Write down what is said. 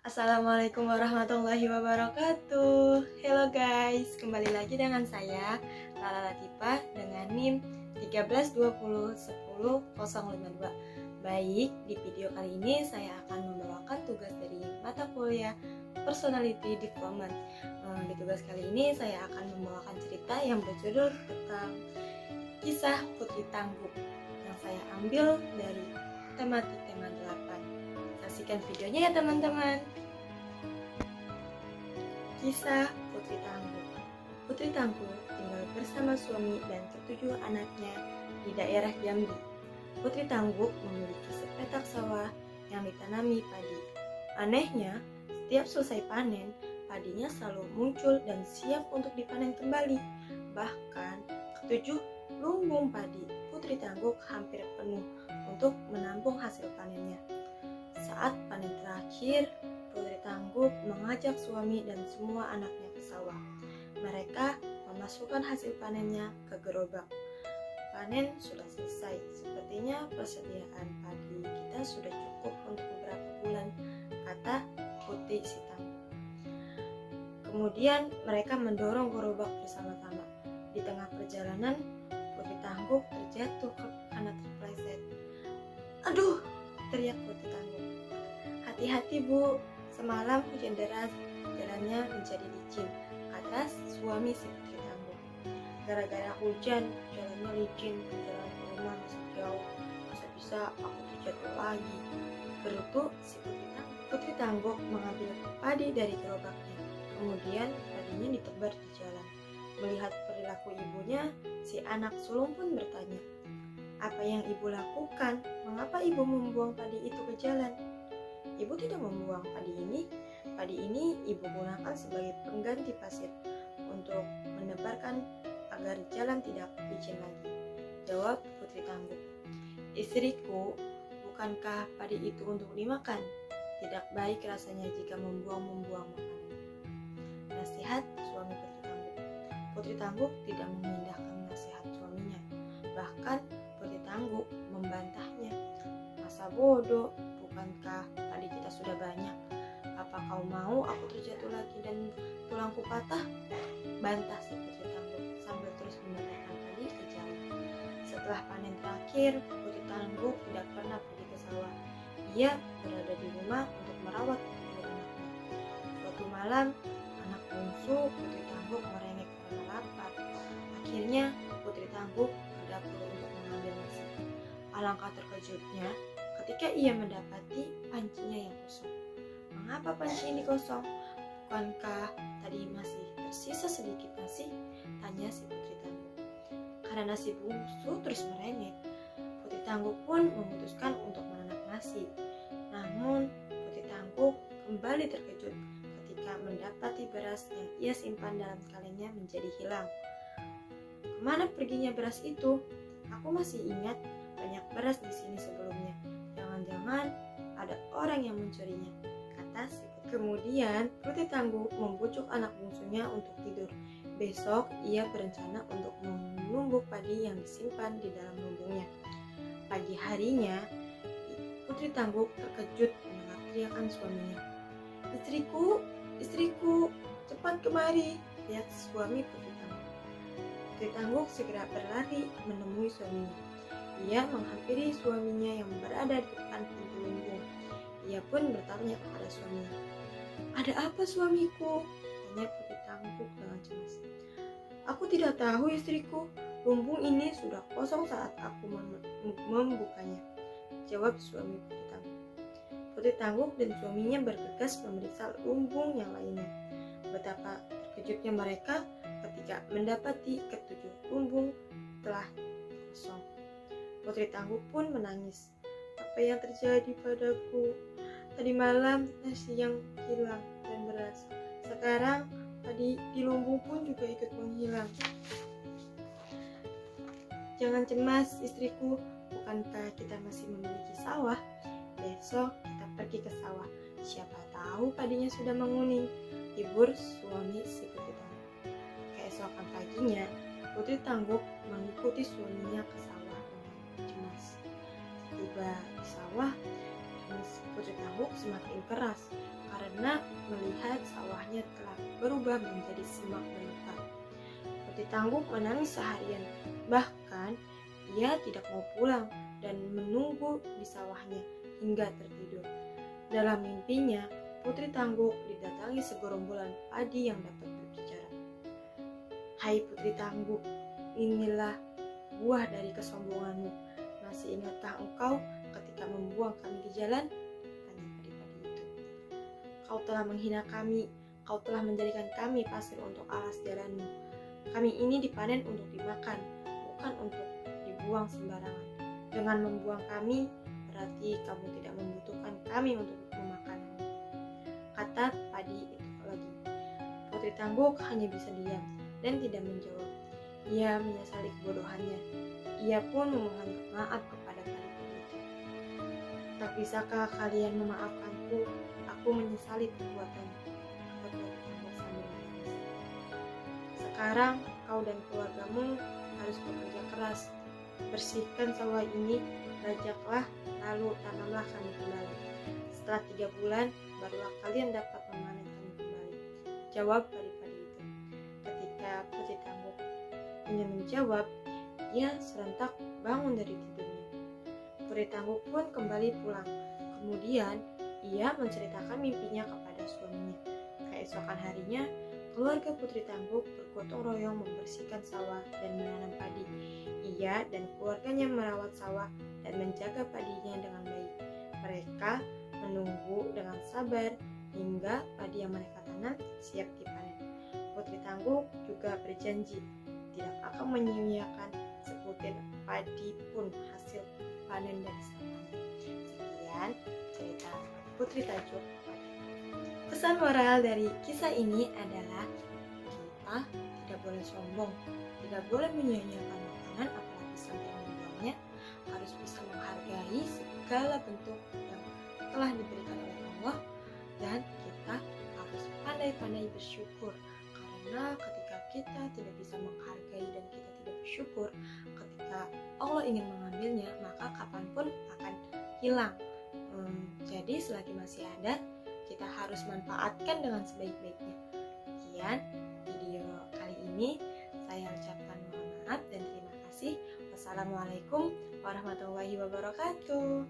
Assalamualaikum warahmatullahi wabarakatuh. Hello guys, kembali lagi dengan saya Lala Latifah dengan NIM 13201052. Baik, di video kali ini saya akan membawakan tugas dari mata kuliah Personality Development. Di tugas kali ini saya akan membawakan cerita yang berjudul tentang kisah Putri Tangguh yang saya ambil dari tematik tema 8. Saksikan videonya ya teman-teman. Kisah Putri Tangguh. Putri Tangguh tinggal bersama suami dan ketujuh anaknya di daerah Jambi. Putri Tangguh memiliki sepetak sawah yang ditanami padi. Anehnya, setiap selesai panen, padinya selalu muncul dan siap untuk dipanen kembali. Bahkan, ketujuh lumbung padi Putri Tangguh hampir penuh untuk menampung hasil panennya. Saat panen terakhir, Putri Tangguh mengajak suami dan semua anaknya ke sawah. Mereka memasukkan hasil panennya ke gerobak. Panen sudah selesai, sepertinya persediaan padi kita sudah cukup untuk beberapa bulan, kata Putri si Tangguh. Kemudian mereka mendorong gerobak bersama-sama. Di tengah perjalanan, Putri Tangguh terjatuh karena terpleset. "Aduh!" teriak Putri Tangguh. "Hati-hati Bu, semalam hujan deras, jalannya menjadi licin," kata suami si Putri Tangguh. "Gara-gara hujan, jalannya licin, perjalanan ke rumah masih jauh, bisa-bisa aku terjatuh lagi," gerutu si Putri Tangguh mengambil padi dari gerobaknya. Kemudian padinya ditebar di jalan. Melihat perilaku ibunya, si anak sulung pun bertanya, "Apa yang ibu lakukan? Mengapa ibu membuang padi itu ke jalan?" "Ibu tidak membuang padi ini. Padi ini ibu gunakan sebagai pengganti pasir untuk menebarkan agar jalan tidak licin lagi," jawab Putri Tangguh. "Istriku, bukankah padi itu untuk dimakan? Tidak baik rasanya jika membuang-membuang makanan," nasihat suami Putri Tangguh. Putri Tangguh tidak mengindahkan nasihat suaminya. Bahkan Putri Tangguh membantahnya. "Masa bodoh, bukankah padi kita sudah banyak? Apa kau mau aku terjatuh lagi dan tulangku patah?" bantah si Putri Tangguh sambil terus memindahkan padi ke jalan. Setelah panen terakhir, Putri Tangguh tidak pernah pergi ke sawah. Ia berada di rumah untuk merawat ketujuh anaknya. Suatu malam, anak bungsu Putri Tangguh merengek karena lapar. Akhirnya, Putri Tangguh ke dapur untuk mengambil nasi. Alangkah terkejutnya ketika ia mendapati pancinya yang kosong. "Mengapa panci ini kosong? Bukankah tadi masih tersisa sedikit nasi?" tanya si Putri Tangguh. Karena nasi bungsu terus merengek, Putri Tangguh pun memutuskan untuk menanak nasi. Namun, Putri Tangguh kembali terkejut ketika mendapati beras yang ia simpan dalam kalengnya menjadi hilang. "Kemana perginya beras itu? Aku masih ingat banyak beras di sini sebelumnya. Jangan-jangan ada orang yang mencurinya," kata si Putri. Kemudian Putri Tangguh membujuk anak bungsunya untuk tidur. Besok ia berencana untuk menumbuk padi yang disimpan di dalam lumbungnya. Pagi harinya, Putri Tangguh terkejut mendengar teriakan suaminya. "Istriku, istriku, cepat kemari!" teriak suami Putri Tangguh. Putri Tangguh segera berlari menemui suaminya. Ia menghampiri suaminya yang berada di depan pintu lumbung. Ia pun bertanya kepada suaminya. "Ada apa suamiku?" tanya Putri Tangguh dengan cemas. "Aku tidak tahu istriku, lumbung ini sudah kosong saat aku membukanya," jawab suami Putri Tangguh. Putri Tangguh dan suaminya bergegas memeriksa lumbung yang lainnya. Betapa terkejutnya mereka ketika mendapati ketujuh lumbung telah kosong. Putri Tangguh pun menangis. "Apa yang terjadi padaku? Tadi malam nasi yang hilang dan beras. Sekarang padi di lumbung pun juga ikut menghilang. Jangan cemas istriku, bukankah kita masih memiliki sawah? Besok kita pergi ke sawah. Siapa tahu padinya sudah menguning," hibur suami si Putri Tangguh. Keesokan paginya, Putri Tangguh mengikuti suaminya ke sawah dengan cemas. Tiba di sawah, Tangis Putri Tangguk semakin keras karena melihat sawahnya telah berubah menjadi semak belukar. Putri Tangguk menangis seharian, bahkan ia tidak mau pulang dan menunggu di sawahnya hingga tertidur. Dalam mimpinya, Putri Tangguk didatangi segerombolan padi yang dapat berbicara. "Hai Putri Tangguk, inilah buah dari kesombonganmu. Masih ingatkah engkau ketika membuang kami di jalan?" tanya padi-padi itu. "Kau telah menghina kami, kau telah menjadikan kami pasir untuk alas jalanmu. Kami ini dipanen untuk dimakan, bukan untuk dibuang sembarangan. Dengan membuang kami, berarti kamu tidak membutuhkan kami untuk memakanmu," kata padi itu lagi. Putri Tangguk hanya bisa diam dan tidak menjawab. Ia menyesali kebodohannya. Ia pun memohon maaf kepada padi-padi itu. "Tak bisakah kalian memaafkanku? Aku menyesali perbuatanku," kata Putri Tangguk sambil menangis. "Sekarang kau dan keluargamu harus bekerja keras. Bersihkan sawah ini, bajaklah, lalu tanamlah kami kembali. Setelah 3 bulan, barulah kalian dapat memanen kami kembali," jawab padi-padi itu. Ketika Putri Tangguk ingin menjawab, ia serentak bangun dari tidurnya. Putri Tangguk pun kembali pulang. Kemudian ia menceritakan mimpinya kepada suaminya. Keesokan harinya, keluarga Putri Tangguk bergotong royong membersihkan sawah dan menanam padi. Ia dan keluarganya merawat sawah dan menjaga padinya dengan baik. Mereka menunggu dengan sabar hingga padi yang mereka tanam siap dipanen. Putri Tangguk juga berjanji tidak akan menyia-nyiakan sebutir padi pun hasil panen dari sawahnya. Sekian cerita Putri Tangguk. Pesan moral dari kisah ini adalah kita tidak boleh sombong, tidak boleh menyia-nyiakan makanan apalagi sampai membuangnya, harus bisa menghargai segala bentuk yang telah diberikan oleh Allah, dan kita harus pandai-pandai bersyukur, karena ketika kita tidak bisa menghargai dan kita tidak bersyukur, ketika Allah ingin mengambilnya, maka kapanpun akan hilang. Jadi selagi masih ada, kita harus manfaatkan dengan sebaik-baiknya. Sekian video kali ini, saya ucapkan mohon maaf dan terima kasih. Wassalamualaikum warahmatullahi wabarakatuh.